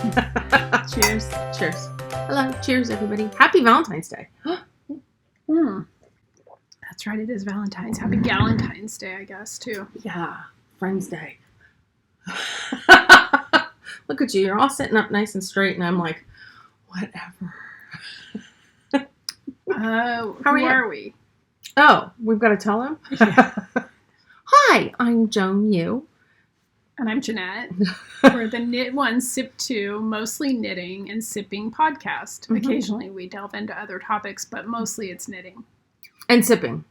Cheers. Cheers. Hello. Cheers, everybody. Happy Valentine's Day. That's right. It is Valentine's. Happy Galentine's Day, I guess, too. Yeah. Friends Day. Look at you. You're all sitting up nice and straight, and I'm like, whatever. How are we? Oh, we've got to tell him? Yeah. Hi, I'm Joan Yu. And I'm Jeanette. We're the Knit 1, Sip 2, mostly knitting and sipping podcast. Mm-hmm. Occasionally we delve into other topics, but mostly it's knitting. And sipping.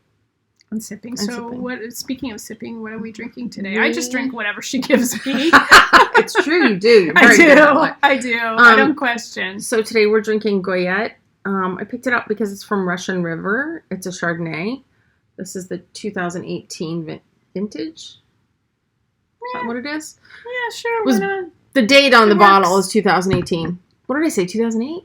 And sipping. And so sipping. Speaking of sipping, what are we drinking today? I just drink whatever she gives me. It's true, you do. You're very I do. I don't question. So today we're drinking Goyette. I picked it up because it's from Russian River. It's a Chardonnay. This is the 2018 vintage. Is that what it is? Yeah, sure. The date on the bottle is 2018. What did I say, 2008?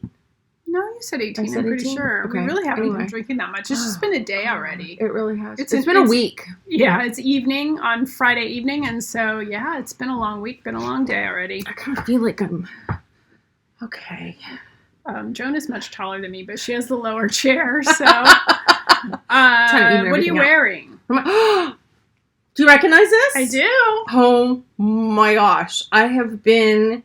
No, you said 18. I'm pretty sure. Okay. We really haven't been drinking that much. It's just been a day already. It really has. It's been a week. Yeah, it's evening on Friday evening. And so, yeah, it's been a long week, been a long day already. I kind of feel like I'm... Okay. Joan is much taller than me, but she has the lower chair. So, what are you wearing? Do you recognize this? I do. Oh my gosh. I have been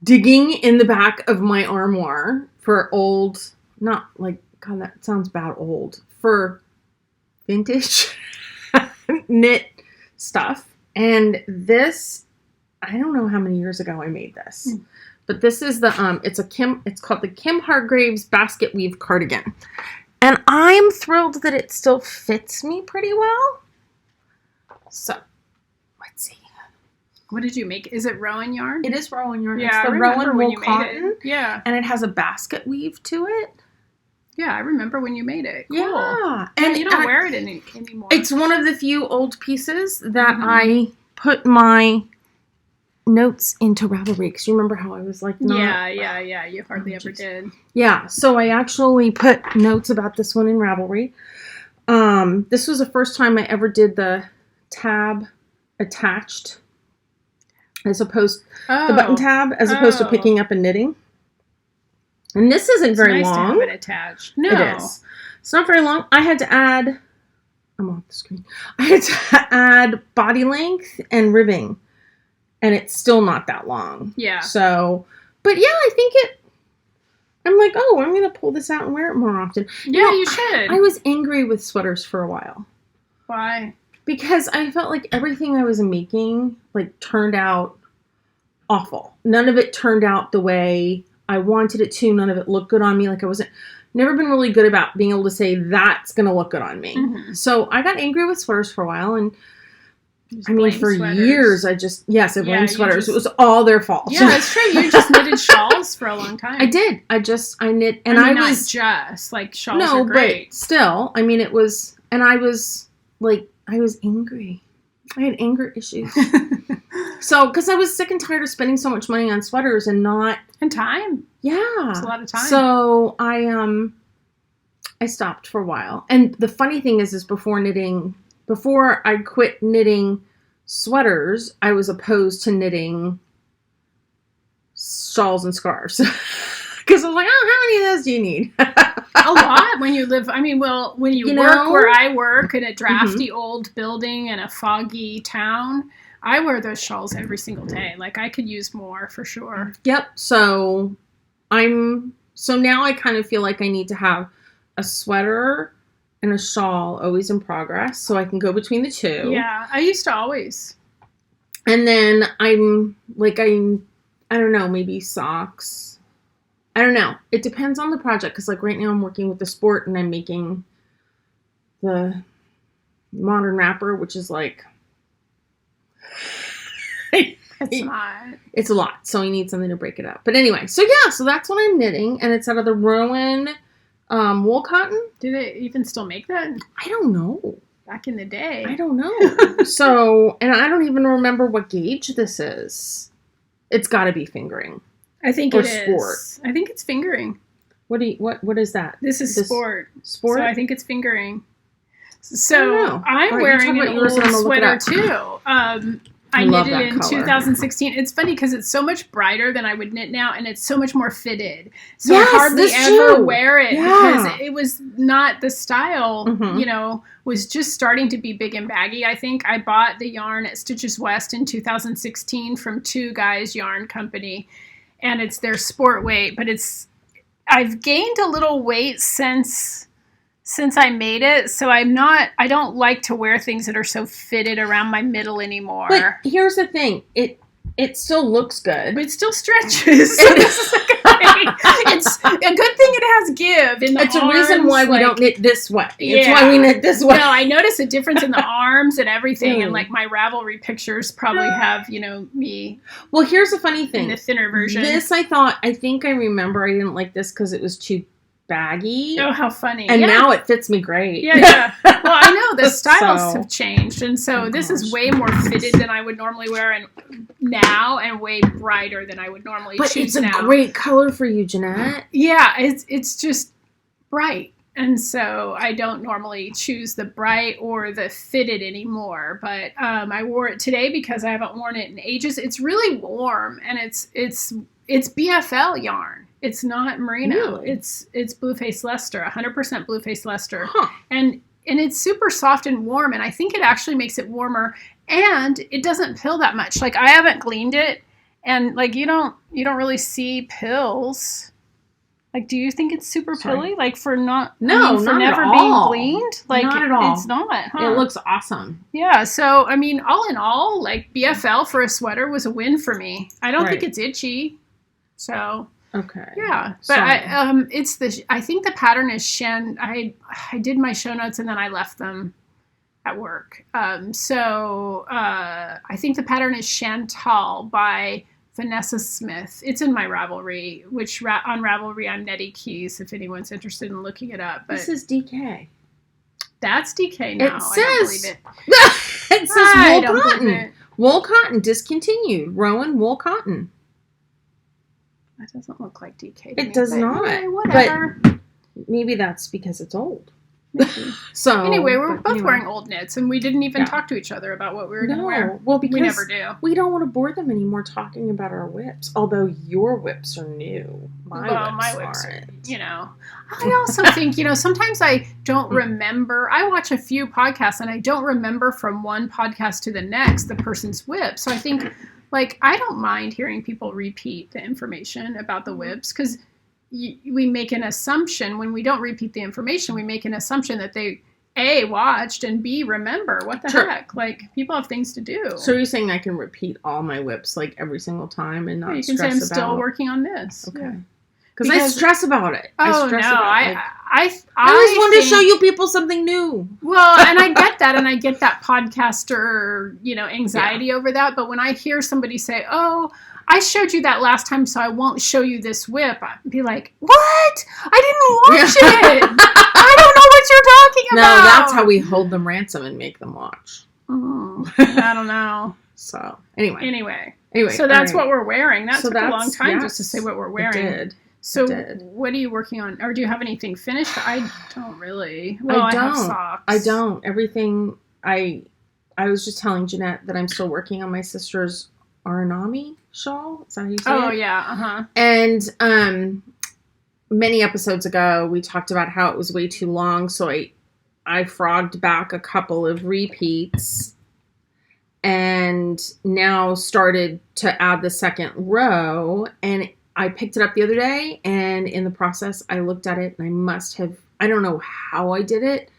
digging in the back of my armoire for old, not like, God, that sounds bad, old, for vintage knit stuff. And this, I don't know how many years ago I made this, but this is the, it's called the Kim Hargraves basket weave cardigan. And I'm thrilled that it still fits me pretty well. So, let's see. What did you make? Is it Rowan yarn? It is Rowan yarn. Yeah, it's the I remember Rowan when wool you cotton. made it. Yeah. And it has a basket weave to it. Yeah, I remember when you made it. Cool. Yeah. And you don't wear it anymore. It's one of the few old pieces that I put my notes into Ravelry. Because you remember how I was like, Yeah. You hardly ever did. Yeah. So I actually put notes about this one in Ravelry. This was the first time I ever did the tab attached as opposed the button tab as opposed to picking up and knitting. And this isn't very long. It's nice to have it attached. No. It is. It's not very long. I had to add I'm off the screen. I had to add body length and ribbing. And it's still not that long. Yeah. So, but yeah, I think I'm like, oh, I'm going to pull this out and wear it more often. Yeah, you should. I was angry with sweaters for a while. Why? Because I felt like everything I was making, like, turned out awful. None of it turned out the way I wanted it to. None of it looked good on me. Like, never been really good about being able to say, that's going to look good on me. Mm-hmm. So I got angry with sweaters for a while. And I mean, for years, I blamed sweaters. It was all their fault. Yeah, it's true. You just knitted shawls for a long time. I did. I knit. And I mean, not just, like, shawls are great. But still, I mean, it was, and I was, like, I was angry. I had anger issues. So, because I was sick and tired of spending so much money on sweaters and not... And time. Yeah. It's a lot of time. So, I stopped for a while. And the funny thing is before I quit knitting sweaters, I was opposed to knitting shawls and scarves. Because I was like, oh, how many of those do you need? A lot when you live. I mean, well, when you work where I work in a drafty old building in a foggy town, I wear those shawls every single day. Like, I could use more for sure. Yep. So now I kind of feel like I need to have a sweater and a shawl always in progress so I can go between the two. Yeah, I used to always. And then I don't know, maybe socks. I don't know. It depends on the project. Because, like, right now I'm working with the sport and I'm making the modern wrapper, which is, like... It's a lot. So I need something to break it up. But anyway, so that's what I'm knitting. And it's out of the Rowan wool cotton. Do they even still make that? I don't know. Back in the day. I don't know. So, and I don't even remember what gauge this is. It's got to be fingering. I think or it sport. Is. I think it's fingering. What is that? This is sport. Sport? So I think it's fingering. So I'm wearing an old sweater too. I knit it in 2016. It's funny because it's so much brighter than I would knit now, and it's so much more fitted. So I hardly ever wear it because it was not the style, was just starting to be big and baggy. I think I bought the yarn at Stitches West in 2016 from Two Guys Yarn Company, and it's their sport weight, but I've gained a little weight since I made it, so I don't like to wear things that are so fitted around my middle anymore. But here's the thing, it still looks good. But it still stretches. So this is a good thing. It's a good thing it has give in the arms. It's a reason why we don't knit this way. It's why we knit this way. No, I notice a difference in the arms and everything, and like my Ravelry pictures probably have, me. Well, here's the funny thing. In the thinner version. This I think I remember I didn't like this because it was too baggy. Oh, how funny. And now it fits me great. Yeah. Well, I know the styles have changed, and so this is way more fitted than I would normally wear and way brighter than I would normally choose now. But it's a great color for you, Jeanette. Yeah, it's just bright. And so I don't normally choose the bright or the fitted anymore, but I wore it today because I haven't worn it in ages. It's really warm, and it's BFL yarn. It's not merino. Really? It's Blueface Leicester, 100% Blueface Leicester. Huh. And it's super soft and warm, and I think it actually makes it warmer, and it doesn't pill that much. Like, I haven't gleaned it, and like you don't really see pills. Like, do you think it's super pilly? Like, for never being gleaned? Like, not at all. It's not, huh? It looks awesome. Yeah, so I mean, all in all, like BFL for a sweater was a win for me. I don't think it's itchy. So okay. Yeah, but I think the pattern is Shen. I did my show notes and then I left them at work. So I think the pattern is Chantal by Vanessa Smith. It's in my Ravelry, on Ravelry I'm Nettie Keys if anyone's interested in looking it up. But this is DK. That's DK now. It says. I don't believe it. It says wool cotton. Wool cotton discontinued. Rowan wool cotton. That doesn't look like DK. It does not. Anyway, whatever. But maybe that's because it's old. So anyway, we're both wearing old knits, and we didn't even talk to each other about what we were going to wear. Well, because we never do. We don't want to bore them anymore talking about our whips. Although your whips are new, my whips are. I also think sometimes I don't remember. I watch a few podcasts, and I don't remember from one podcast to the next the person's whip. So I think. Like, I don't mind hearing people repeat the information about the whips because we make an assumption. When we don't repeat the information, we make an assumption that they, A, watched, and B, remember. What the heck? Like, people have things to do. So you're saying I can repeat all my whips, like, every single time and not stress about it? You can say I'm still working on this. Okay. Yeah. Because I stress about it. I always want to show you people something new. Well, and I get that, and I get that podcaster, anxiety over that. But when I hear somebody say, "Oh, I showed you that last time, so I won't show you this whip," I'd be like, "What? I didn't watch it. I don't know what you're talking about." No, that's how we hold them ransom and make them watch. I don't know. So anyway, so that's what we're wearing. That took a long time just to say what we're wearing. It did. So what are you working on? Or do you have anything finished? I don't really. Well, I have socks. I don't. Everything, I was just telling Jeanette that I'm still working on my sister's Aranami shawl. Is that how you say it? Oh, yeah. Uh-huh. And many episodes ago, we talked about how it was way too long. So I frogged back a couple of repeats and now started to add the second row. And I picked it up the other day, and in the process, I looked at it, and I don't know how I did it,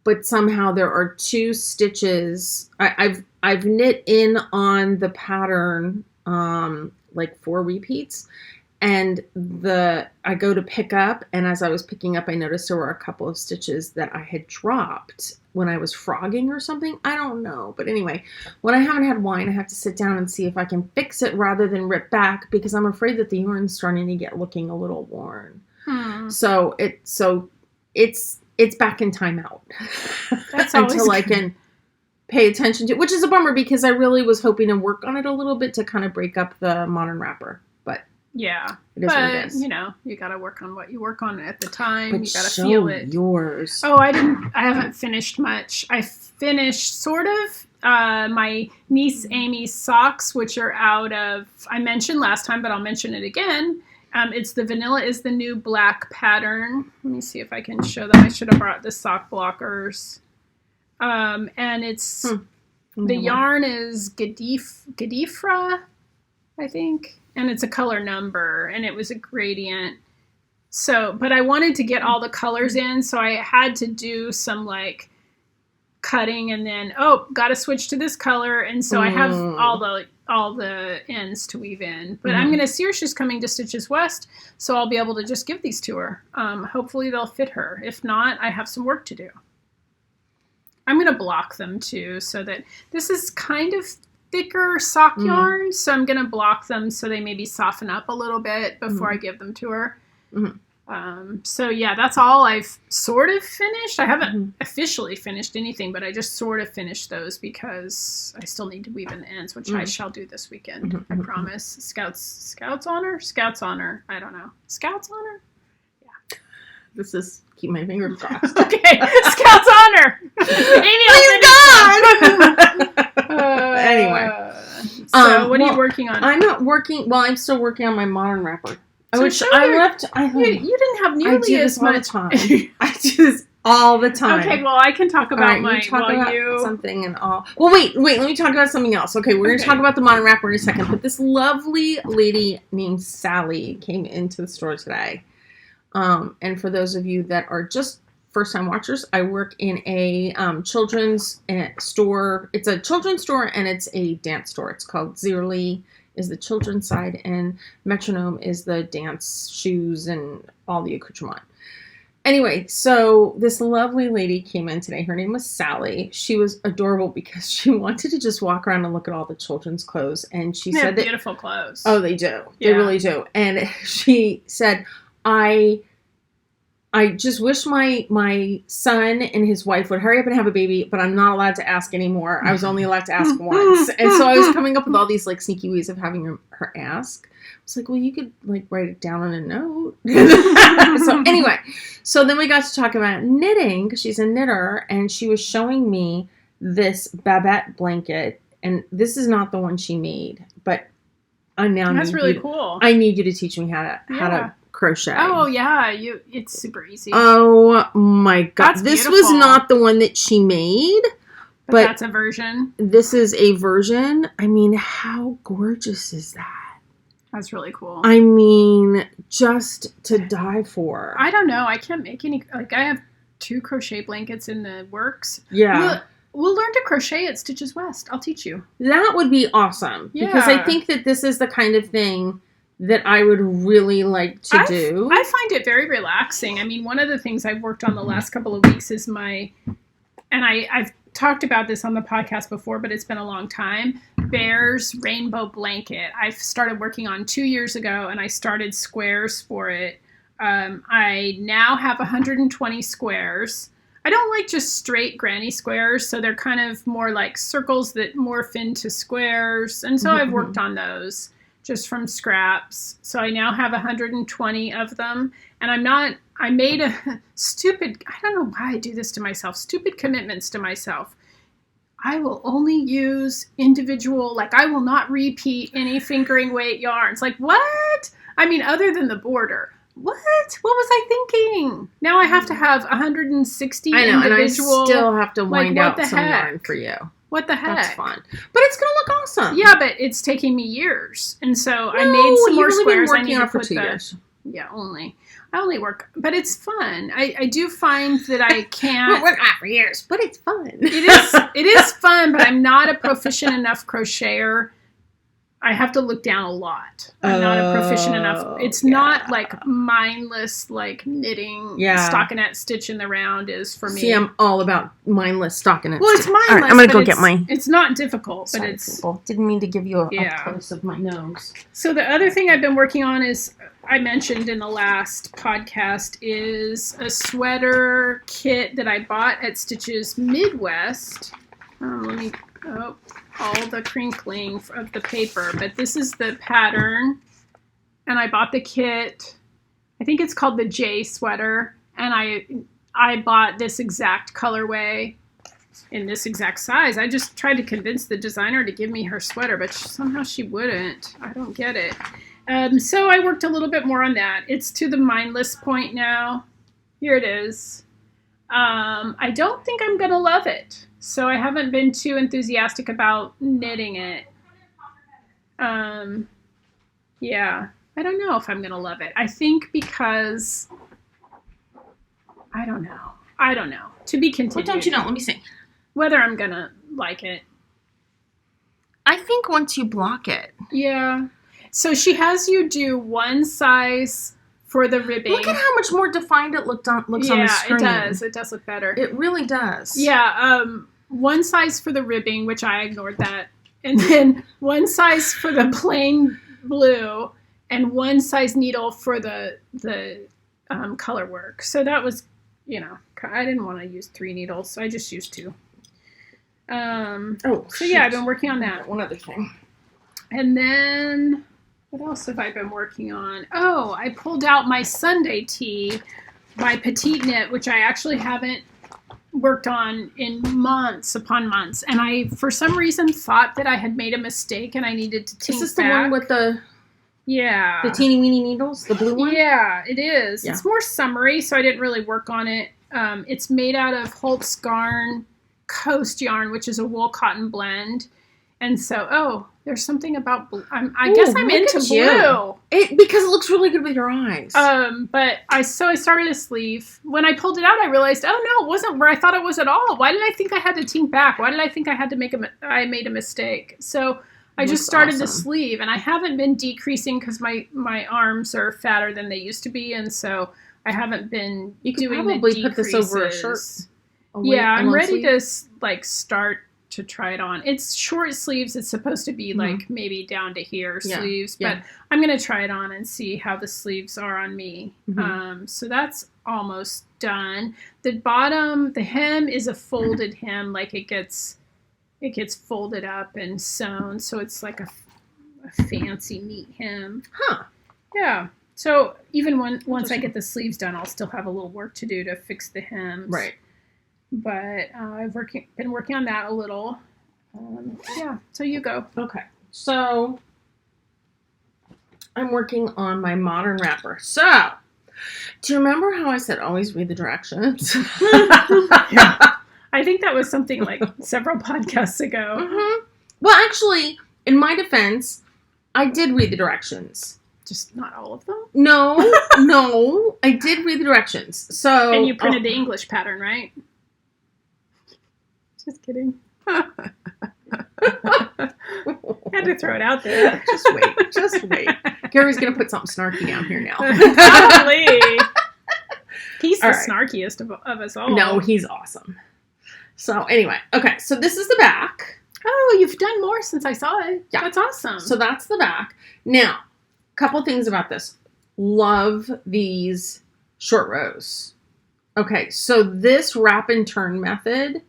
but somehow there are 2 stitches. I've knit in on the pattern, like 4 repeats, and I go to pick up, and as I was picking up, I noticed there were a couple of stitches that I had dropped when I was frogging or something. I don't know. But anyway, when I haven't had wine, I have to sit down and see if I can fix it rather than rip back because I'm afraid that the yarn's starting to get looking a little worn. So it's back in timeout. That's until I can pay attention to, which is a bummer because I really was hoping to work on it a little bit to kind of break up the modern wrapper. But Yeah. It is what it But, is. you know, you got to work on what you work on at the time. But you got to show feel it. yours. Oh, I haven't finished much. I finished sort of my niece Amy's socks, which are out of, I mentioned last time, but I'll mention it again. It's the Vanilla is the New Black pattern. Let me see if I can show them. I should have brought the sock blockers. And it's, the yarn is Gadifra, I think. And it's a color number, and it was a gradient. So, but I wanted to get all the colors in, so I had to do some like cutting, and then got to switch to this color, and so I have all the ends to weave in. But I'm gonna see her. She's coming to Stitches West, so I'll be able to just give these to her. Hopefully they'll fit her. If not, I have some work to do. I'm gonna block them too, so that this is kind of thicker sock yarn, so I'm gonna block them so they maybe soften up a little bit before I give them to her. So yeah, that's all I've sort of finished. I haven't officially finished anything, but I just sort of finished those because I still need to weave in the ends, which I shall do this weekend. I promise. Scouts honor? Scouts honor. I don't know. Scouts honor? Yeah. This is, keep my fingers crossed. Okay. Scouts honor. Please God! Anyway. So what are you working on? I'm still working on my modern wrapper. So which I left. You didn't have nearly as much time. I do this all the time. Okay, well, I can talk about something and all. Well, wait. Let me talk about something else. Okay, we're going to talk about the modern wrapper in a second. But this lovely lady named Sally came into the store today. And for those of you that are just first-time watchers, I work in a children's store. It's a children's store and it's a dance store. It's called Zierly. Is the children's side, and Metronome is the dance shoes and all the accoutrement. Anyway, so this lovely lady came in today. Her name was Sally. She was adorable because she wanted to just walk around and look at all the children's clothes. And she said that beautiful clothes. Oh, they do. They really do. And she said, I just wish my son and his wife would hurry up and have a baby, but I'm not allowed to ask anymore. I was only allowed to ask once. And so I was coming up with all these like sneaky ways of having her ask. I was like, well, you could like write it down on a note. So anyway, so then we got to talk about knitting because she's a knitter, and she was showing me this Babette blanket, and this is not the one she made, but that's really cool. I need you to teach me how to crochet. Oh yeah, it's super easy. Oh my god. This was not the one that she made. But that's a version. This is a version. I mean, how gorgeous is that? That's really cool. I mean, just to die for. I don't know. I can't make any, like I have 2 crochet blankets in the works. Yeah. We'll learn to crochet at Stitches West. I'll teach you. That would be awesome. Yeah. Because I think that this is the kind of thing that I would really like to do. I find it very relaxing. I mean, one of the things I've worked on the last couple of weeks is I've talked about this on the podcast before, but it's been a long time, Bear's Rainbow Blanket. I started working on 2 years ago, and I started squares for it. I now have 120 squares. I don't like just straight granny squares, so they're kind of more like circles that morph into squares, and so I've worked on those just from scraps. So I now have 120 of them, and I made a stupid, I don't know why I do this to myself, stupid commitments to myself. I will only use individual, like I will not repeat any fingering weight yarns. Like what? I mean, other than the border. What was I thinking? Now I have to have 160 individual. And I still have to wind out some yarn for you. What the heck? That's fun. But it's going to look awesome. Yeah, but it's taking me years. And so I made some more squares. Been working on it for 2 years. Yeah, only. I only work, but it's fun. I do find that I can't. We're not for years, but it's fun. It is fun, but I'm not a proficient enough crocheter. I have to look down a lot. I'm not a proficient enough. It's not like mindless, like knitting, stockinette stitch in the round is for me. See, I'm all about mindless stockinette. Well, it's mindless. All right, I'm going to go get mine. It's not difficult, Sorry, but it's. People. Didn't mean to give you a close of my nose. So the other thing I've been working on is, I mentioned in the last podcast, is a sweater kit that I bought at Stitches Midwest. All the crinkling of the paper, but this is the pattern, and I bought the kit. I think it's called the J sweater, and I bought this exact colorway in this exact size. I just tried to convince the designer to give me her sweater, but somehow she wouldn't. I don't get it. So I worked a little bit more on that. It's to the mindless point now. Here it is. I don't think I'm going to love it. So I haven't been too enthusiastic about knitting it. Yeah, I don't know if I'm going to love it. I think because, I don't know. To be continued. What don't you know? Let me see. Whether I'm going to like it. I think once you block it. Yeah. So she has you do one size for the ribbing. Look at how much more defined it looks on the screen. Yeah, it does. It does look better. It really does. Yeah. One size for the ribbing, which I ignored that. And then one size for the plain blue and one size needle for the color work. So that was, I didn't want to use 3 needles, so I just used 2. So yeah, I've been working on that. One other thing. And then, what else have I been working on? Oh, I pulled out my Sunday tee by Petite Knit, which I actually haven't worked on in months upon months. And I, for some reason, thought that I had made a mistake and I needed to tink back. Is this the one with the teeny weeny needles? The blue one? Yeah, it is. Yeah. It's more summery, so I didn't really work on it. It's made out of Holt's Garn Coast yarn, which is a wool cotton blend. And so, there's something about blue. I guess I'm into blue. Because it looks really good with your eyes. But I started a sleeve. When I pulled it out, I realized, oh no, it wasn't where I thought it was at all. Why did I think I had to tink back? Why did I think I had to I made a mistake? So I just started the sleeve, and I haven't been decreasing because my arms are fatter than they used to be, and so I haven't been doing the decreases. You could probably put this over a shirt. Yeah, I'm ready to start to try it on. It's short sleeves. It's supposed to be maybe Down to Here sleeves, but I'm going to try it on and see how the sleeves are on me. So that's almost done. The bottom, the hem is a folded hem, like it gets folded up and sewn, so it's like a fancy neat hem. Huh. Yeah. So even once I get the sleeves done, I'll still have a little work to do to fix the hems. Right. But I've been working on that a little. So you go. Okay. So I'm working on my modern wrapper. So do you remember how I said always read the directions? Yeah. I think that was something like several podcasts ago. Mm-hmm. Well, actually, in my defense, I did read the directions. Just not all of them? No, I did read the directions. So and you printed the English pattern, right? Just kidding. Had to throw it out there. Just wait. Gary's going to put something snarky down here now. Probably. He's the snarkiest of us all. No, he's awesome. So anyway, okay. So this is the back. Oh, you've done more since I saw it. Yeah. That's awesome. So that's the back. Now, a couple things about this. Love these short rows. Okay, so this wrap and turn method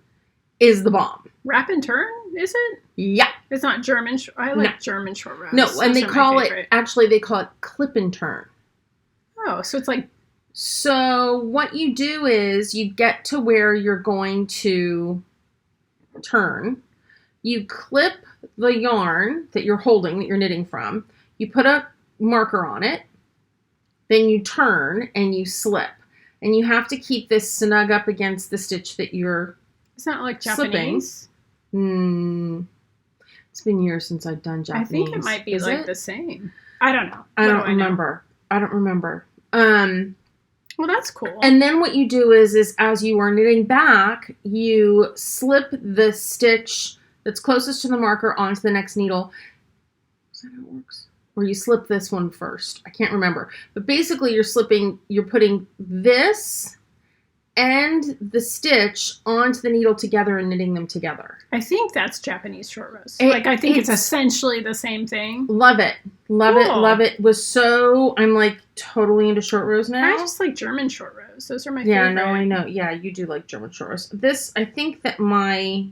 is the bomb. Wrap and turn, is it? Yeah. It's not German. I like German short rows. No, and they call it clip and turn. Oh, so it's like... So what you do is you get to where you're going to turn. You clip the yarn that you're holding, that you're knitting from. You put a marker on it. Then you turn and you slip. And you have to keep this snug up against the stitch that you're It's not like Japanese. It's been years since I've done Japanese. I think it might be the same. I don't know. I don't remember. Well, that's cool. And then what you do is as you are knitting back, you slip the stitch that's closest to the marker onto the next needle. Is that how it works? Or you slip this one first. I can't remember. But basically you're putting this and the stitch onto the needle together and knitting them together. I think that's Japanese short rows. I think it's essentially the same thing. Love it. Love it. I'm like totally into short rows now. I just like German short rows. Those are my favorite. Yeah, no, I know. Yeah, you do like German short rows. This, I think that my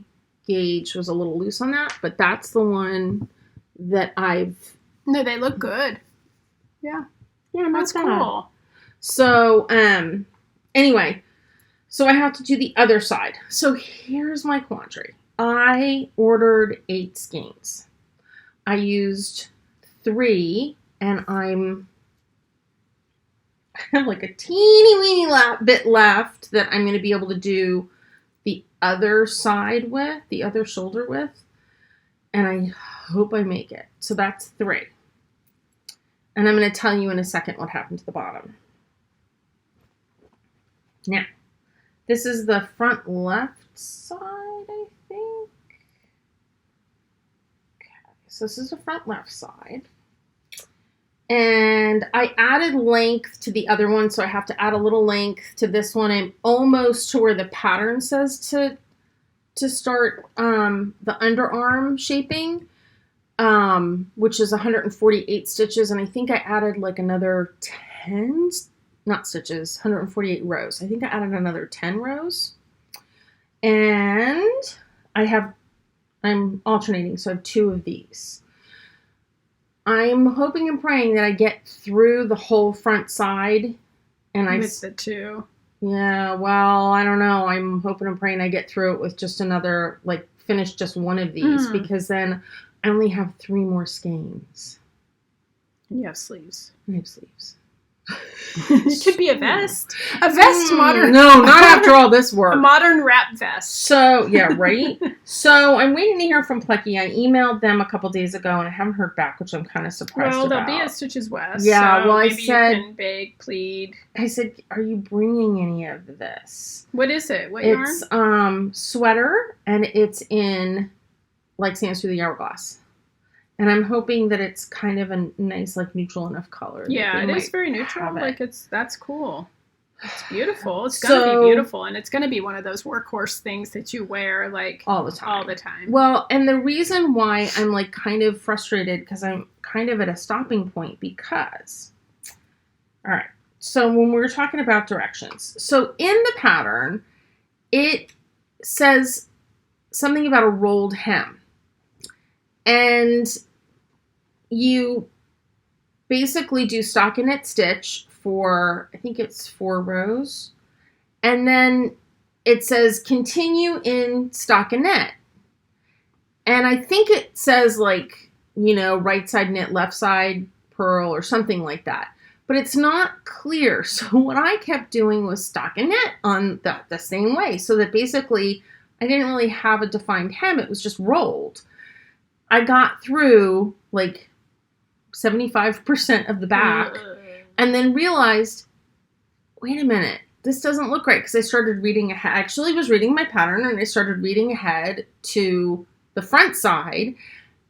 gauge was a little loose on that, but that's the one that No, they look good. Yeah. Yeah, That's cool. So, anyway, so I have to do the other side. So here's my quandary. I ordered 8 skeins. I used 3, and I have like a teeny weeny bit left that I'm going to be able to do the other side with, the other shoulder with, and I hope I make it. So that's 3. And I'm going to tell you in a second what happened to the bottom. Now, this is the front left side, I think. Okay, so this is the front left side. And I added length to the other one, so I have to add a little length to this one. I'm almost to where the pattern says to start the underarm shaping, which is 148 stitches. And I think I added like another 10, not stitches, 148 rows. I think I added another 10 rows. And I'm alternating, so I have 2 of these. I'm hoping and praying that I get through the whole front side. And with the 2. Yeah, well, I don't know. I'm hoping and praying I get through it with just another, like, finish just one of these. Because then I only have 3 more skeins. And you have sleeves. I have sleeves. It could be a vest. A vest, modern. No, not after all this work. A modern wrap vest. So, yeah, right? So, I'm waiting to hear from Plecky. I emailed them a couple days ago, and I haven't heard back, which I'm kind of surprised about. Well, there'll be a Stitches West. Yeah, so well, maybe I said... you can bake, pleed. I said, are you bringing any of this? What is it? What yarn? It's sweater, and it's in, like, Sands Through the Hourglass. And I'm hoping that it's kind of a nice, like, neutral enough color. Yeah, it is very neutral. Like, that's cool. It's beautiful. It's going to be beautiful. And it's going to be one of those workhorse things that you wear, like, all the time. All the time. Well, and the reason why I'm, like, kind of frustrated, because I'm kind of at a stopping point, because, all right, so when we were talking about directions, so in the pattern, it says something about a rolled hem. And you basically do stockinette stitch for, I think it's 4 rows. And then it says continue in stockinette. And I think it says, like, you know, right side knit, left side purl or something like that. But it's not clear. So what I kept doing was stockinette on the same way. So that basically I didn't really have a defined hem. It was just rolled. I got through, like, 75% of the back, and then realized, wait a minute, this doesn't look right, because I started reading ahead. I actually was reading my pattern, and I started reading ahead to the front side,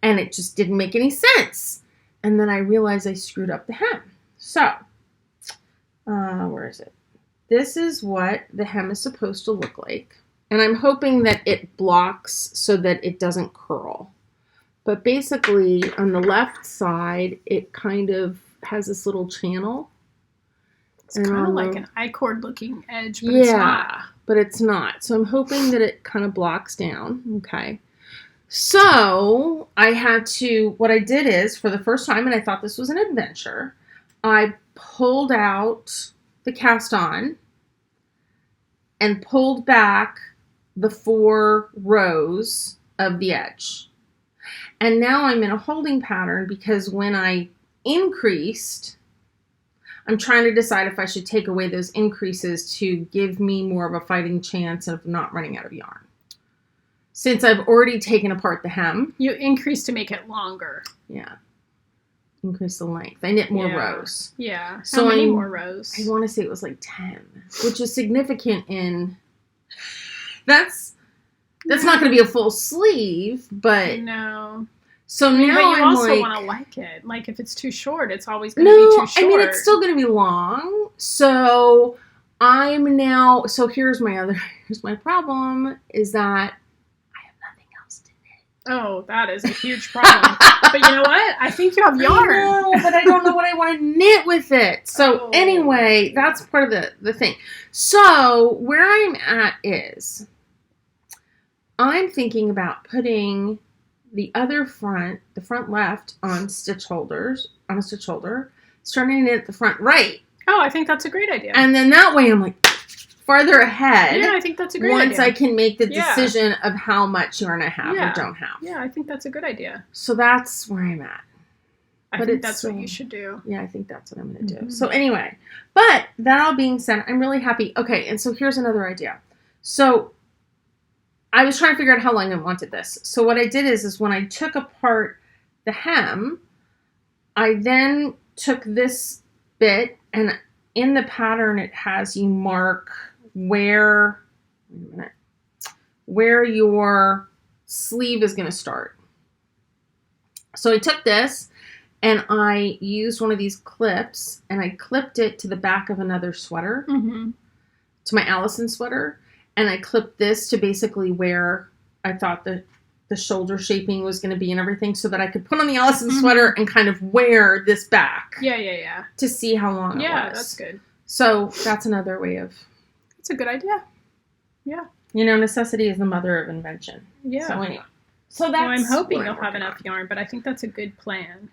and it just didn't make any sense. And then I realized I screwed up the hem. So, where is it? This is what the hem is supposed to look like, and I'm hoping that it blocks so that it doesn't curl. But basically, on the left side, it kind of has this little channel. It's kind of like an I-cord looking edge, but it's not. Yeah, but it's not. So I'm hoping that it kind of blocks down. Okay. So I had to, what I did is, for the first time, and I thought this was an adventure, I pulled out the cast on and pulled back the 4 rows of the edge. And now I'm in a holding pattern, because when I increased, I'm trying to decide if I should take away those increases to give me more of a fighting chance of not running out of yarn. Since I've already taken apart the hem. You increase to make it longer. Yeah. Increase the length. I knit more rows. Yeah. So how many more rows? I want to say it was like 10, which is significant in... That's not going to be a full sleeve, but... No. So now but you also want to like it. Like, if it's too short, it's always going to be too short. I mean, it's still going to be long. So I'm now... So here's my problem, is that I have nothing else to knit. Oh, that is a huge problem. But you know what? I think you have yarn. I know, but I don't know what I want to knit with it. So anyway, that's part of the thing. So where I'm at is... I'm thinking about putting the other front, the front left, on a stitch holder, starting it at the front right. Oh, I think that's a great idea. And then that way I'm like farther ahead. Yeah, I think that's a great idea. Once I can make the decision of how much yarn I have or don't have. Yeah, I think that's a good idea. So that's where I'm at. I think that's what you should do. Yeah, I think that's what I'm going to do. So anyway, but that all being said, I'm really happy. Okay, and so here's another idea. So I was trying to figure out how long I wanted this. So what I did is when I took apart the hem, I then took this bit, and in the pattern it has you mark where your sleeve is going to start. So I took this and I used one of these clips and I clipped it to the back of another sweater, to my Allison sweater. And I clipped this to basically where I thought the shoulder shaping was going to be and everything, so that I could put on the Allison sweater and kind of wear this back. Yeah. To see how long it was. Yeah, that's good. So that's another way of... It's a good idea. Yeah. You know, necessity is the mother of invention. Yeah. So anyway. So that's... Well, I'm hoping you'll have enough yarn, but I think that's a good plan.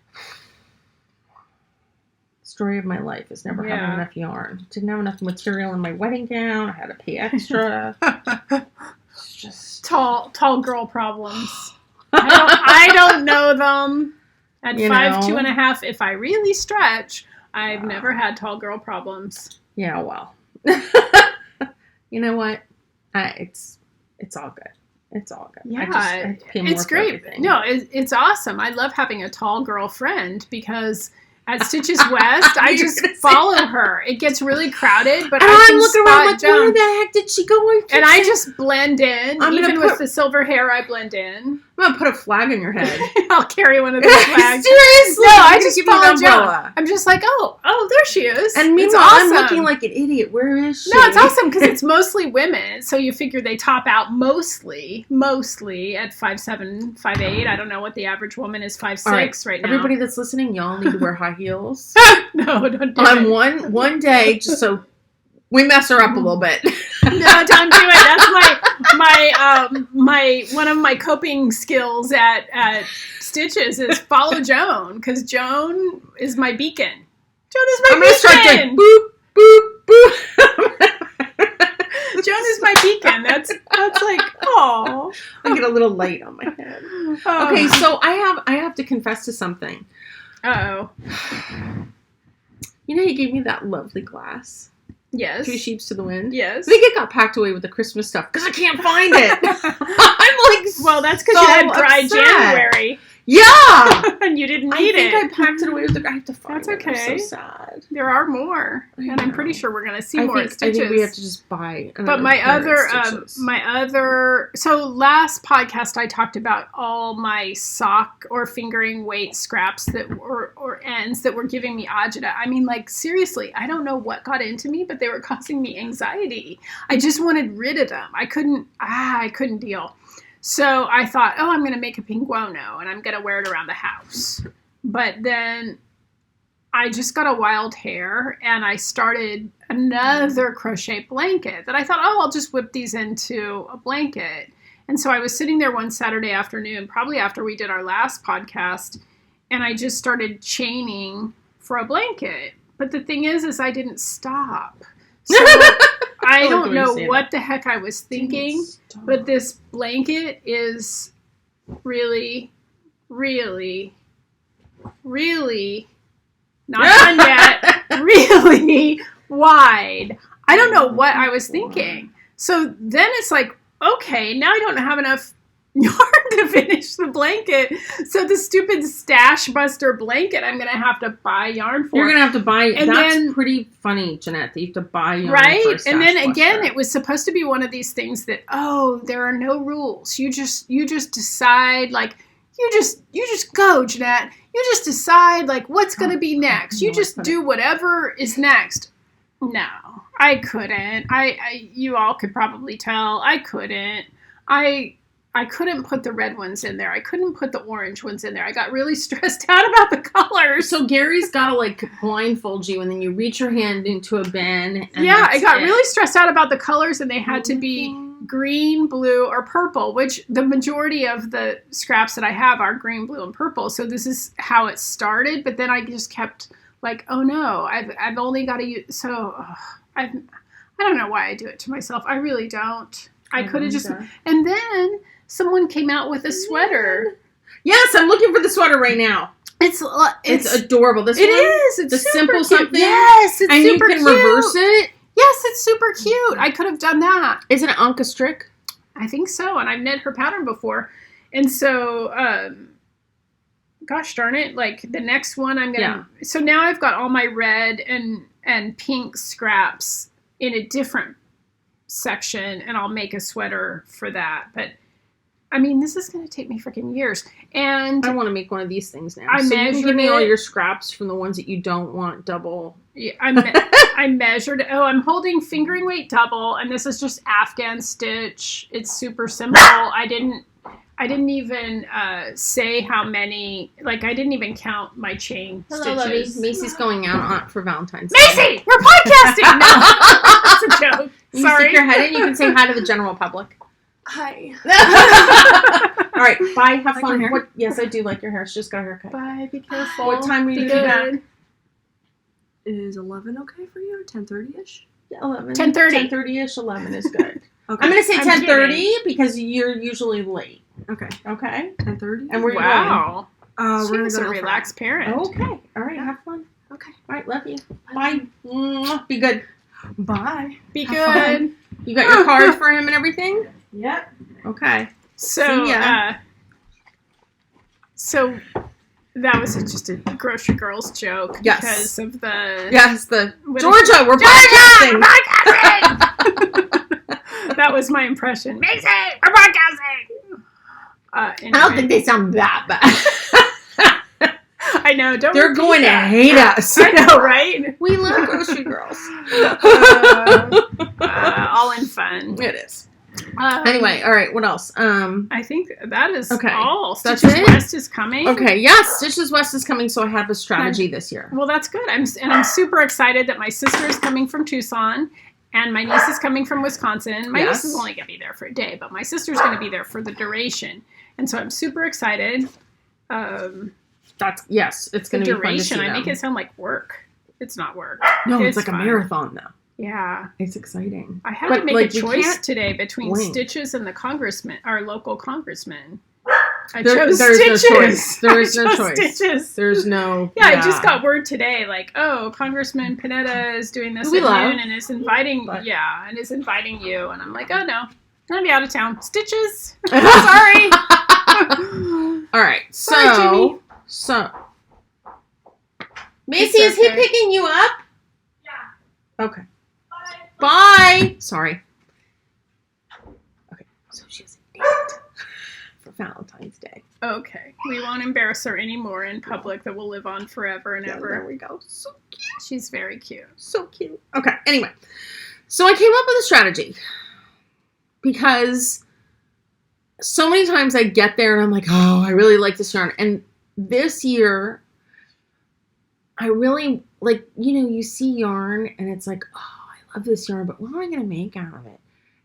Story of my life is never having enough yarn. Didn't have enough material in my wedding gown. I had to pay extra. It's just tall girl problems. I don't know them. At 5'2.5", if I really stretch, I've never had tall girl problems. Yeah, well, you know what? It's all good. It's all good. Yeah, it's great. No, it's awesome. I love having a tall girl friend because at Stitches West, I just follow her. It gets really crowded, but I'm looking around like, where the heck did she go? And I just blend in. Even with the silver hair, I blend in. I'm going to put a flag on your head. I'll carry one of those flags. Seriously? No, I just follow Joan. I'm just like, oh, there she is. And meanwhile, I'm looking like an idiot. Where is she? No, it's awesome because it's mostly women. So you figure they top out mostly at 5'7", 5'8". I don't know what the average woman is, 5'6" right now. Everybody that's listening, y'all need to wear high heels. No, don't do it. On one day, just so we mess her up a little bit. No, don't do it. That's my one of my coping skills at Stitches is follow Joan, because Joan is my beacon. Joan is my beacon. I'm gonna start doing boop boop boop. Joan is my beacon. That's like, oh. I get a little light on my head. Oh. Okay, so I have to confess to something. Uh-oh. You know, you gave me that lovely glass. Yes. 3 sheeps to the wind. Yes. I think it got packed away with the Christmas stuff because I can't find it. I'm like, well, that's because you had dry January. Yeah. And you didn't need it. I think I packed it away with the... I have to find it. That's okay. I'm so sad. There are more. And I'm pretty sure we're going to see more at Stitches. I think we have to just buy But my other... So last podcast, I talked about all my sock or fingering weight scraps that were, or ends that were giving me agita. I mean, like, seriously, I don't know what got into me, but they were causing me anxiety. I just wanted rid of them. I couldn't deal. So I thought, I'm going to make a pinguono and I'm going to wear it around the house. But then I just got a wild hair and I started another crochet blanket that I thought, I'll just whip these into a blanket. And so I was sitting there one Saturday afternoon, probably after we did our last podcast, and I just started chaining for a blanket. But the thing is I didn't stop. So I don't know what the heck I was thinking, but this blanket is really, really, really not done yet, really wide. I don't know what I was thinking. So then it's like, okay, now I don't have enough yarn to finish the blanket. So the stupid Stash Buster blanket, I'm going to have to buy yarn for. You're going to have to buy, and that's pretty funny, Jeanette, that you have to buy yarn for a Stash And then again, Buster. it was supposed to be one of these things that, there are no rules. You just decide, like, you just go, Jeanette. You just decide, like, what's going to be next. You just do whatever is next. No, I couldn't. You all could probably tell. I couldn't. I couldn't put the red ones in there. I couldn't put the orange ones in there. I got really stressed out about the colors. So Gary's got to, like, blindfold you, and then you reach your hand into a bin. And I got really stressed out about the colors, and they had to be green, blue, or purple, which the majority of the scraps that I have are green, blue, and purple. So this is how it started, but then I just kept like, oh no, I've only got to use, so I don't know why I do it to myself. I really don't. I could have just, and then someone came out with a sweater. Yes, I'm looking for the sweater right now. It's adorable. This one? Is. It's the super simple cute. something. Yes, it's and super cute. And you can reverse it. Yes, it's super cute. I could have done that. Is it an Anka Strick? I think so, and I've knit her pattern before. And so, gosh darn it, like the next one I'm going to... So now I've got all my red and pink scraps in a different section, and I'll make a sweater for that. But, I mean, this is going to take me freaking years. And I want to make one of these things now. You can give me all your scraps from the ones that you don't want double. Yeah, I measured. Oh, I'm holding fingering weight double, and this is just Afghan stitch. It's super simple. I didn't even say how many. Like, I didn't even count my chain stitches. Lovey. Macy's going out for Valentine's Day. Macy, we're podcasting. No, that's a joke. You Sorry. Stick your head in. You can say hi to the general public. Hi. All right. Bye. Have fun. Yes, I do like your hair. She just got a haircut. Bye. Be careful. What time are you back? Is 11 okay for you? 10:30ish? Yeah, 11. 10:30. 10:30ish. 11 is good. Okay. I'm going to say 10:30 because you're usually late. Okay. 10:30. And where you wow. going? We're She's a relaxed parent. Okay. All right. Have fun. Okay. All right. Love you. Bye. Be good. Bye. Be Have good. fun. You got your card for him and everything? Yep. Okay. So, so that was just a Grocery Girls joke because of the... Yes, the... Georgia, we're podcasting! That was my impression. Macy, we're podcasting! Anyway. I don't think they sound that bad. I know, don't They're going to hate us. I know, right? We love Grocery Girls. All in fun. It is. Anyway, all right, what else? I think that is all. That's Stitches it? West is coming. Okay, yes, Stitches West is coming, so I have a strategy this year. Well, that's good. I'm super excited that my sister is coming from Tucson and my niece is coming from Wisconsin. My niece is only going to be there for a day, but my sister's going to be there for the duration. And so I'm super excited. It's going to be fun to see them. I make it sound like work. It's not work. No, it's like fun. A marathon, though. Yeah. It's exciting. I had to make a choice today between Stitches and the congressman, our local congressman. I chose Stitches. There is no choice. Stitches. There's no... Yeah, I just got word today, like, oh, Congressman Panetta is doing this at noon and is inviting, you. And I'm like, oh, no, I'm going to be out of town. Stitches. Sorry. All right, Sorry, so... Macy, is he picking you up? Yeah. Okay. Bye. Sorry. Okay, so she has a date for Valentine's Day. Okay. We won't embarrass her anymore in public. That will live on forever and ever. There we go. So cute. She's very cute. So cute. Okay, anyway. So I came up with a strategy because so many times I get there and I'm like, oh, I really like this yarn. And this year, I really, like, you see yarn and it's like, oh, I love this yarn, but what am I going to make out of it?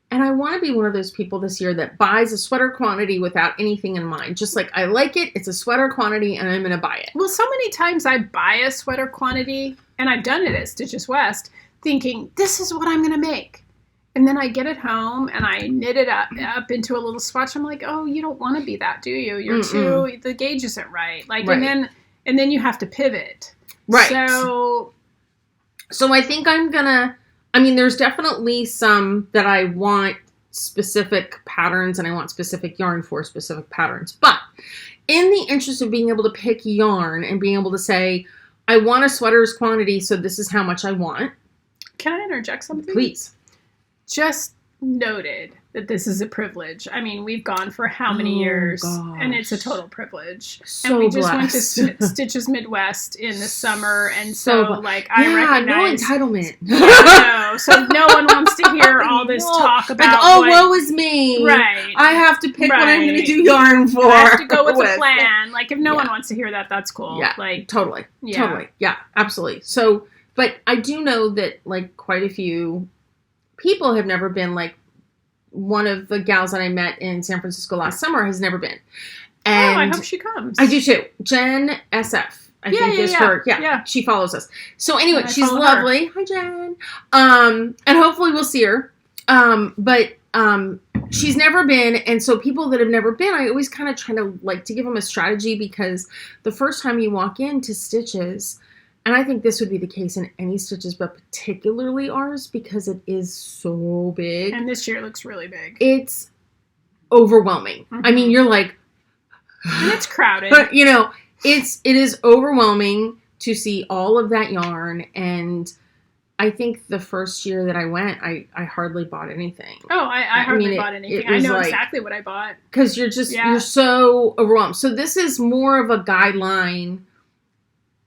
And I want to be one of those people this year that buys a sweater quantity without anything in mind. Just like, I like it, it's a sweater quantity, and I'm going to buy it. Well, so many times I buy a sweater quantity, and I've done it at Stitches West, thinking, this is what I'm going to make. And then I get it home, and I knit it up into a little swatch. I'm like, oh, you don't want to be that, do you? You're the gauge isn't right. Like, right. And then you have to pivot. Right. So I think I'm going to... there's definitely some that I want specific patterns and I want specific yarn for specific patterns. But in the interest of being able to pick yarn and being able to say, I want a sweater's quantity, so this is how much I want. Can I interject something? Please. Just noted that this is a privilege. We've gone for how many years, and it's a total privilege. So and we just blessed. went to Stitches Midwest in the summer, and so I recognize... no entitlement. No, so no one wants to hear all this talk about woe is me. Right. I have to pick what I'm going to do yarn for. I have to go with a plan. Like, if no one wants to hear that, that's cool. Yeah, like, totally. Yeah, absolutely. So, but I do know that, like, quite a few people have never been, like, one of the gals that I met in San Francisco last summer has never been. And I hope she comes. I do too. Jen SF. I think is her. Yeah, she follows us. So anyway, she's lovely. Hi, Jen. And hopefully we'll see her. But she's never been, and so people that have never been, I always kind of try to like to give them a strategy, because the first time you walk into Stitches, and I think this would be the case in any Stitches, but particularly ours, because it is so big. And this year it looks really big. It's overwhelming. Mm-hmm. I mean, you're like... And it's crowded. But, you know, it is overwhelming to see all of that yarn, and I think the first year that I went, I hardly bought anything. Oh, I hardly bought anything. I know exactly what I bought. Because you're so overwhelmed. So this is more of a guideline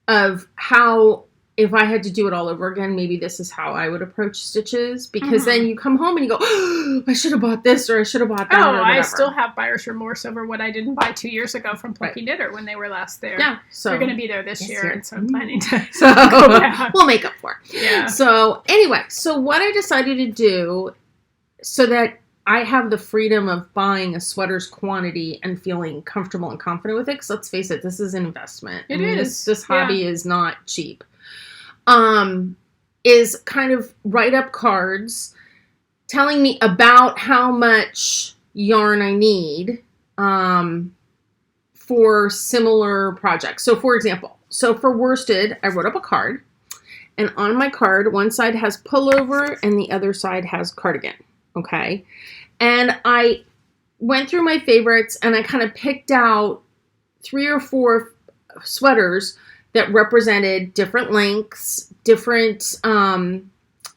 of how, if I had to do it all over again, maybe this is how I would approach Stitches, because then you come home and you go, oh, I should have bought this, or I should have bought that. Oh, I still have buyer's remorse over what I didn't buy 2 years ago from Plucky Knitter when they were last there. Yeah, so they're going to be there this year, and so I'm planning to we'll make up for it. Yeah. So anyway, so what I decided to do, so that I have the freedom of buying a sweater's quantity and feeling comfortable and confident with it, because let's face it, this is an investment. It is. This hobby is not cheap. Is kind of write up cards telling me about how much yarn I need for similar projects. So for example, for worsted, I wrote up a card, and on my card, one side has pullover and the other side has cardigan. Okay. And I went through my favorites, and I kind of picked out 3 or 4 sweaters that represented different lengths, different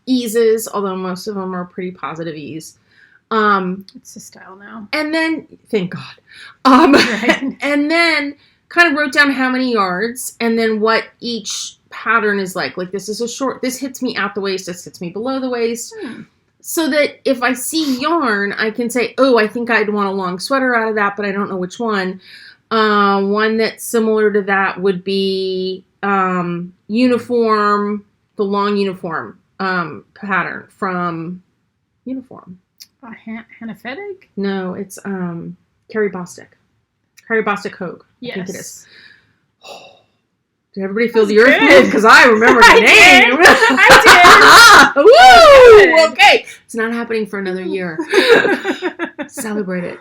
eases, although most of them are pretty positive ease. It's the style now. And then, thank God. Right. And then kind of wrote down how many yards, and then what each pattern is like. Like, this is a short, this hits me at the waist, this hits me below the waist. So that if I see yarn, I can say, oh, I think I'd want a long sweater out of that, but I don't know which one. One that's similar to that would be uniform, the long uniform pattern from Uniform. Hannah Fettig? No, it's Carrie Bostic. Carrie Bostic Hogue. Yes. I think it is. Did everybody feel the earth move? Because I remember the name. I did. Woo! Okay. It's not happening for another year. Celebrate it.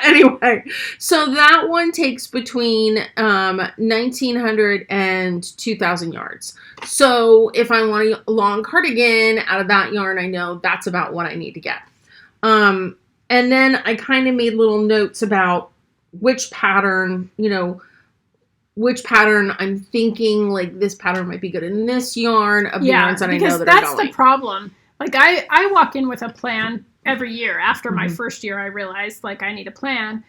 Anyway, so that one takes between 1,900 and 2,000 yards. So if I want a long cardigan out of that yarn, I know that's about what I need to get. And then I kind of made little notes about which pattern, which pattern I'm thinking, like, this pattern might be good in this yarn of yarns that I know that are going. Because that's the problem. Like, I walk in with a plan every year. After my first year, I realized, like, I need a plan.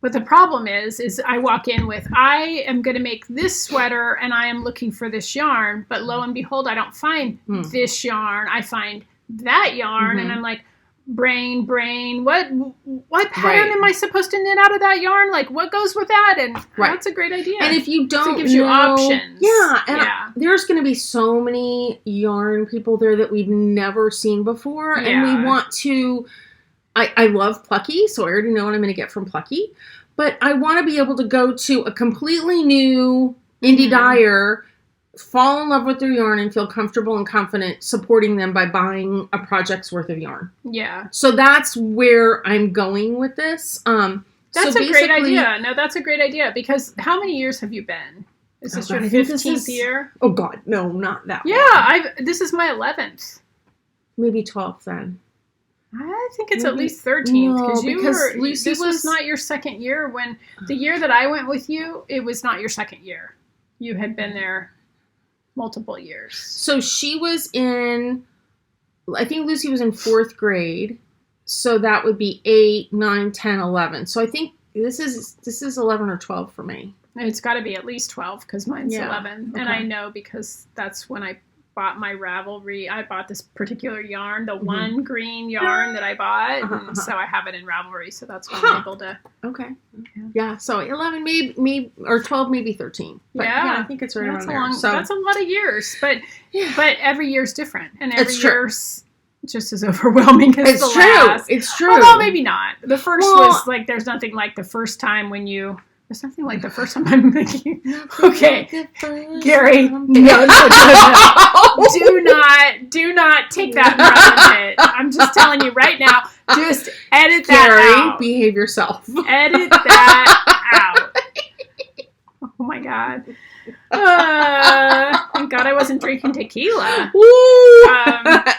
But the problem is I walk in with, I am going to make this sweater, and I am looking for this yarn. But lo and behold, I don't find this yarn. I find that yarn, and I'm like, brain, what pattern am I supposed to knit out of that yarn? Like, what goes with that? And that's a great idea. And if you don't, it gives you options. Yeah, there's going to be so many yarn people there that we've never seen before, and we want to. I love Plucky, so I already know what I'm going to get from Plucky, but I want to be able to go to a completely new indie dyer, fall in love with their yarn, and feel comfortable and confident supporting them by buying a project's worth of yarn. Yeah. So that's where I'm going with this. That's a great idea. No, that's a great idea, because how many years have you been? Is this your 15th year? Oh God, no, not that long. Yeah, this is my 11th. Maybe 12th then. I think it's at least 13th, because this was not your second year. When the year that I went with you, it was not your second year. You had been there multiple years. So she was in, I think Lucy was in 4th grade. So that would be 8, 9, 10, 11. So I think this is 11 or 12 for me. It's got to be at least 12, because mine's 11. Okay. And I know, because that's when I bought my Ravelry. I bought this particular yarn, the one green yarn that I bought. And so I have it in Ravelry. So that's why I'm able to. Okay. Yeah. So 11, maybe or 12, maybe 13. But I think it's right around there. So that's a lot of years. But every year's different. And every year's just as overwhelming as the last. It's true. Although maybe not. The first was like, there's nothing like the first time when you There's nothing like the first time I'm making. Okay, Like Gary, no. Do not take that and run with it. I'm just telling you right now. Just edit that out. Gary, behave yourself. Edit that out. Oh my God. Thank God I wasn't drinking tequila.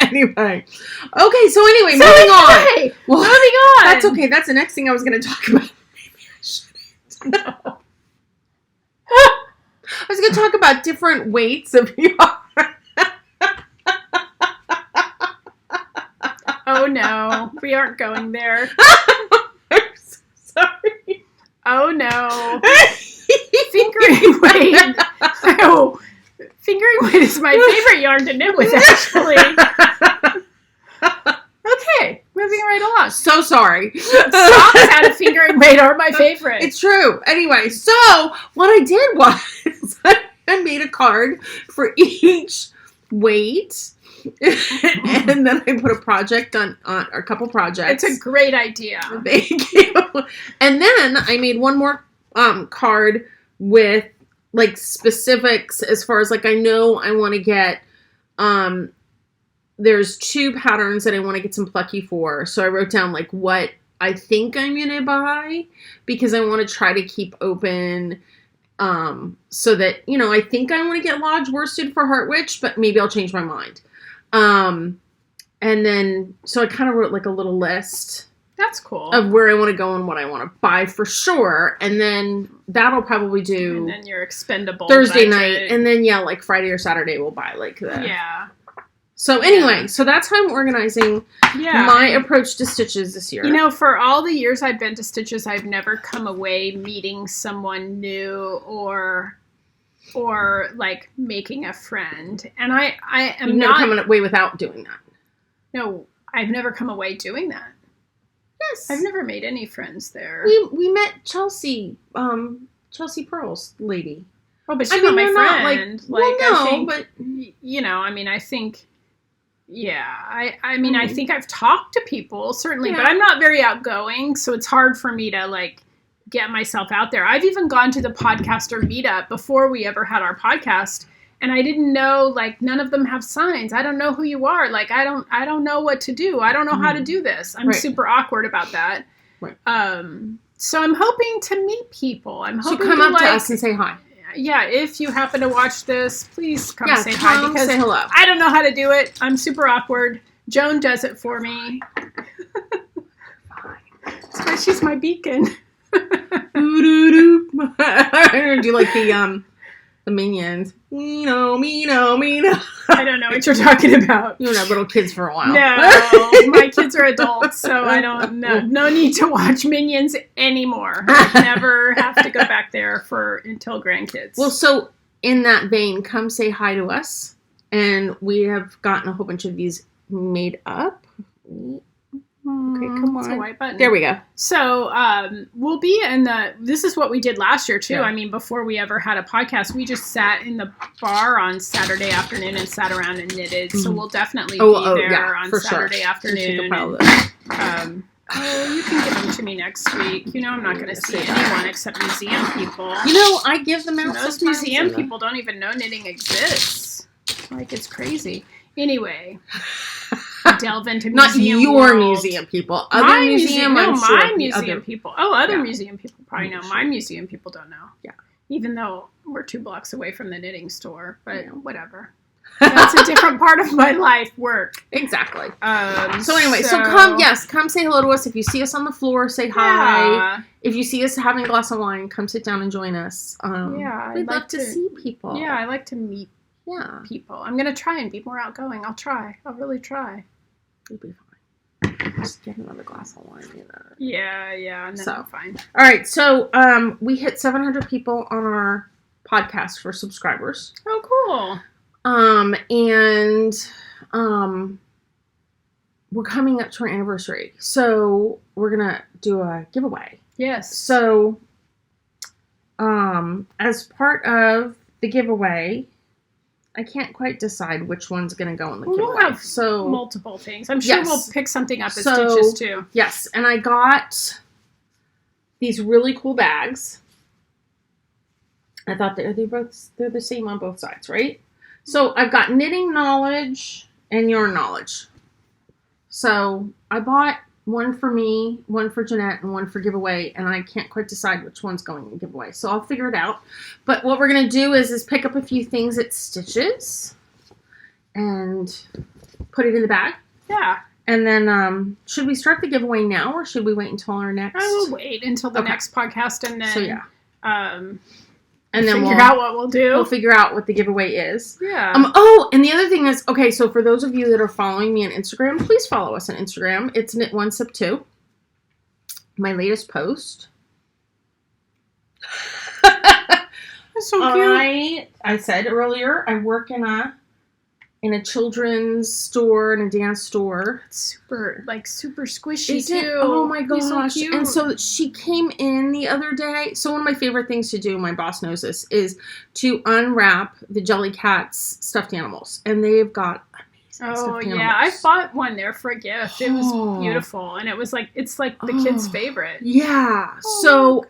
Anyway. Okay, so anyway, moving on. Well, moving on. That's okay. That's the next thing I was going to talk about. Maybe I shouldn't. No. I was going to talk about different weights of yarn. Oh no, we aren't going there. I'm so sorry. Oh no. Fingering weight. Oh, fingering weight is my favorite yarn to knit with, actually. Okay, moving right along. So sorry. Socks out of fingering weight are my favorite. It's true. Anyway, so what I did was I made a card for each weight. And then I put a project on a couple projects. It's a great idea. Thank you. And then I made one more card with like specifics as far as like I know I want to get there's 2 patterns that I want to get some plucky for. So I wrote down like what I think I'm going to buy because I want to try to keep open so that, you know, I think I want to get lodge worsted for Heart Witch, but maybe I'll change my mind. And then, so I kind of wrote like a little list. That's cool. Of where I want to go and what I want to buy for sure. And then that'll probably do. And then your expendable Thursday budget. night. And then, yeah, like Friday or Saturday we'll buy like that. Yeah. So anyway, so that's how I'm organizing my approach to stitches this year. You know, for all the years I've been to Stitches, I've never come away meeting someone new or like making a friend. And I am You've never come away without doing that. No, I've never come away doing that. Yes. I've never made any friends there. We met Chelsea Pearl's lady. Oh, but she's not my friend. I think, but you know, I mean, I think, yeah, I mean, I think I've talked to people certainly, but I'm not very outgoing, so it's hard for me to like get myself out there. I've even gone to the podcaster meetup before we ever had our podcast. And I didn't know, like, none of them have signs. I don't know who you are. Like, I don't know what to do. I don't know how to do this. I'm super awkward about that. Right. So I'm hoping to meet people. I'm hoping come up to us and say hi. Yeah, if you happen to watch this, please come say hi. Because say hello. I don't know how to do it. I'm super awkward. Joan does it for me. That's why she's my beacon. Do you like the Minions? Me no. I don't know what you're talking about. You were not little kids for a while. No, my kids are adults, so I don't know. No need to watch Minions anymore. I never have to go back there until grandkids. Well, so in that vein, come say hi to us. And we have gotten a whole bunch of these made up. Okay, come on. It's a white button. There we go. So we'll be this is what we did last year too. Yeah. I mean, before we ever had a podcast, we just sat in the bar on Saturday afternoon and sat around and knitted. So we'll definitely be there on Saturday afternoon. You can give them to me next week. You know, I'm not going to see anyone except museum people. You know, I give them out. Those museum people don't even know knitting exists. Like, it's crazy. Anyway. Delve into not museum your world. Museum people. Other museum people. Oh, other museum people probably know. My museum people don't know. Yeah. Even though we're 2 blocks away from the knitting store, but whatever. That's a different part of my life. Work. Exactly. So anyway, so come say hello to us. If you see us on the floor, say hi. If you see us having a glass of wine, come sit down and join us. We'd love to see people. Yeah, I like to meet people. I'm going to try and be more outgoing. I'll try. I'll really try. You'll be fine. Just get another glass of wine. Yeah, and then I'm fine. All right, so we hit 700 people on our podcast for subscribers. Oh, cool. And we're coming up to our anniversary. So we're going to do a giveaway. Yes. So as part of the giveaway, I can't quite decide which one's going to go in the giveaway. We'll have multiple things. I'm sure we'll pick something up at Stitches too. Yes, and I got these really cool bags. I thought they're the same on both sides, right? So I've got knitting knowledge and yarn knowledge. So I bought one for me, one for Jeanette, and one for giveaway, and I can't quite decide which one's going in giveaway. So I'll figure it out. But what we're going to do is pick up a few things at Stitches and put it in the bag. Yeah. And then, should we start the giveaway now, or should we wait until our next? I will wait until the next podcast, and then and then figure out what we'll do. We'll figure out what the giveaway is. Yeah. Oh, and the other thing is, okay, so for those of you that are following me on Instagram, please follow us on Instagram. It's Knit1Sip2. My latest post. That's so cute. I said earlier, I work in a children's store and a dance store. It's super squishy too. Oh my gosh. So cute. And so she came in the other day. So one of my favorite things to do, my boss knows this, is to unwrap the Jellycats stuffed animals. And they've got amazing stuffed animals. Yeah, I bought one there for a gift. It was beautiful. And it's like the kid's favorite. Yeah. So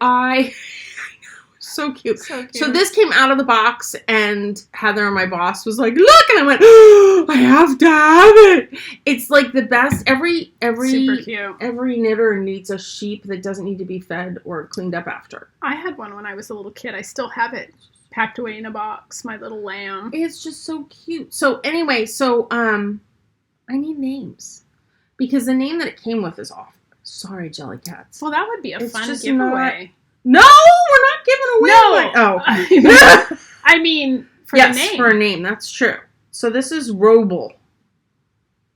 So cute. So this came out of the box, and Heather, my boss, was like, "Look!" And I went, "Oh, I have to have it." It's like the best. Every super cute. Every knitter needs a sheep that doesn't need to be fed or cleaned up after. I had one when I was a little kid. I still have it packed away in a box. My little lamb. It's just so cute. So anyway, I need names because the name that it came with is off. Sorry, Jellycats. Well, that would be a fun giveaway. No, we're not giving away. No. I mean, for the name. Yes, for a name. That's true. So this is Roble.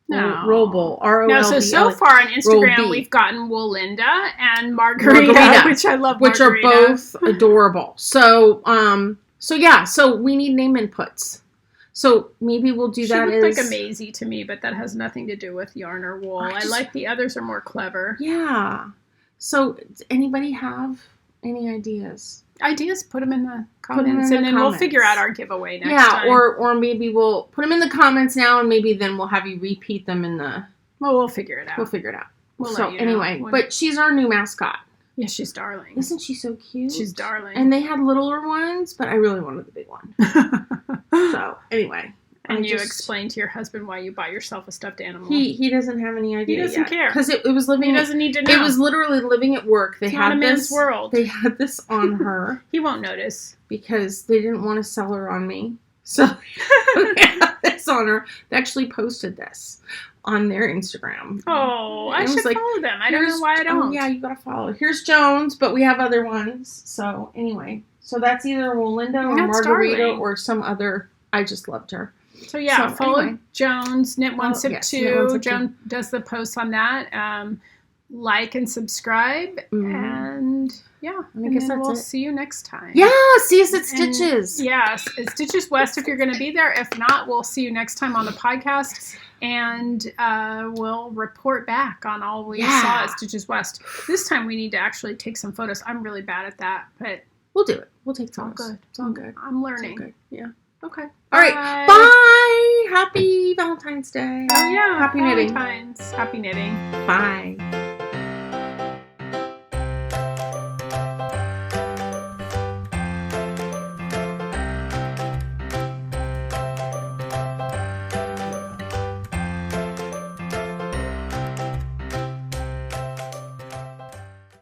No. Roble. R-O-L-B-L. So far on Instagram, we've gotten Wolinda and Margarita, which I love. Which are both adorable. So, so we need name inputs. So maybe we'll do that. She looked like a Maisie to me, but that has nothing to do with yarn or wool. I like the others are more clever. Yeah. So does anybody have any ideas? Put them in the comments, and then we'll figure out our giveaway next time. Yeah, or maybe we'll put them in the comments now, and maybe then we'll have you repeat them in the... Well, we'll figure it out. We'll let you know. But she's our new mascot. Yeah, she's darling. Isn't she so cute? She's darling. And they had littler ones, but I really wanted the big one. So, anyway. And you explained to your husband why you bought yourself a stuffed animal. He doesn't have any idea. He doesn't care. Because it was living... He doesn't need to know. It was literally living at work. They had not a man's world. They had this on her. He won't notice. Because they didn't want to sell her on me. So, they had this on her. They actually posted this on their Instagram. Oh, I should follow them. I don't know why I don't. Oh, yeah, you gotta follow. Here's Jones, but we have other ones. So, anyway. So, that's either Wolinda or Margarita or some other... I just loved her. So follow Jones, Knit1Sip2. Joan does the posts on that. Like and subscribe. And I guess we'll see you next time. Yeah, see us at Stitches. Yes, at Stitches West if you're going to be there. If not, we'll see you next time on the podcast. And we'll report back on all we saw at Stitches West. This time we need to actually take some photos. I'm really bad at that, but we'll do it. We'll take photos. All good. It's all good. I'm learning. It's all good. Yeah. Okay. All right. Bye. Happy Valentine's Day. Oh, yeah. Happy knitting. Happy knitting. Bye.